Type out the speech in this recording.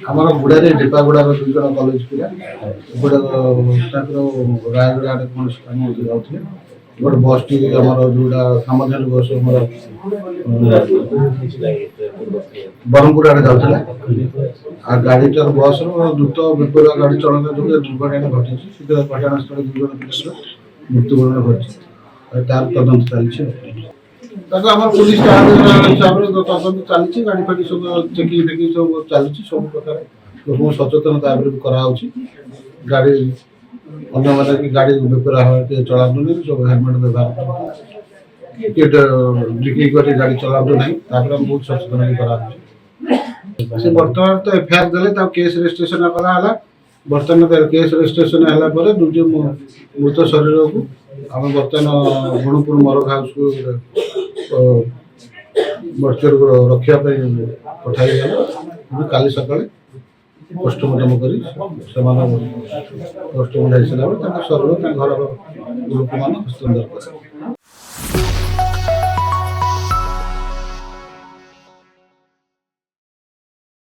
ଆମର ବୁଢ଼ାରେ ଢେପାଗୁଡ଼ାର 2 ଜଣ କଲେଜ ପିଲା ଗୋଟେ ତାଙ୍କର ରାୟଗଡ଼ା ଆଡ଼େ କୌଣସି କାମ ଯାଉଥିଲେ। ଗୋଟେ ବସ୍ଟି ଆମର ଯେଉଁଟା ସାମଧାନ ବସ୍ ଆମର ବ୍ରହ୍ମପୁର ଆଡ଼େ ଯାଉଥିଲା। ଆଉ ଗାଡ଼ିଟାର ବସ୍ର ଦ୍ରୁତ ବେପରୁଆ ଗାଡ଼ି ଚଳନା ଯୋଗୁଁ ଦୁର୍ଘଟଣା ଘଟିଛି। ଶୀଘ୍ର ଘଟଣାସ୍ଥଳରେ 2 ଜଣ ପିଲାର ମୃତ୍ୟୁବରଣ ଘଟିଛି। ତାର ତଦନ୍ତ ଚାଲିଛି। ତାକୁ ଆମର ପୁଲିସ ହିସାବରେ ତଦନ୍ତ ଚାଲିଛି। ଗାଡ଼ି ଫାଡ଼ି ସବୁ ଚେକିଂ ଫେକିଂ ସବୁ ଚାଲିଛି। ସବୁ ପ୍ରକାର ଲୋକଙ୍କୁ ସଚେତନତା ଉପରେ ବି କରାହେଉଛି। ଗାଡ଼ି ଅନ୍ୟମାନେ କି ଗାଡ଼ି ବେପରୁଆ ଭାବେ ଚଳାନ୍ତୁନି, ସବୁ ହେଲମେଟ୍ ବ୍ୟବହାର କରନ୍ତୁ, କିଏ ଡ୍ରିଙ୍କିଂ କରି ଗାଡ଼ି ଚଳାନ୍ତୁ ନାହିଁ। ତାପରେ ଆମେ ବହୁତ ସଚେତନ ବି କରାହେଉଛି। ସେ ବର୍ତ୍ତମାନ ତ ଏଫଆଇଆର ଦେଲେ ତାକୁ କେସ୍ ରେଜିଷ୍ଟ୍ରେସନ କରାହେଲା। ବର୍ତ୍ତମାନ କେସ୍ ରେଜିଷ୍ଟ୍ରେସନ ହେଲା ପରେ 2ଟି ମୃତ ଶରୀରକୁ ଆମେ ବର୍ତ୍ତମାନ ଗୁଣପୁର ମରଗ ହାଉସକୁ ମର୍ଚରୀକୁ ରଖିବା ପାଇଁ ପଠାଇଗଲା। କାଲି ସକାଳେ ପୋଷ୍ଟମର୍ଟମ କରି ସେମାନେ ପୋଷ୍ଟମର୍ଟମ ହେଇସାରିଲା ପରେ ତାଙ୍କ ଶରୀର ତାଙ୍କ ଘରର ଲୋକମାନେ ହସ୍ତାନ୍ତର କଲେ।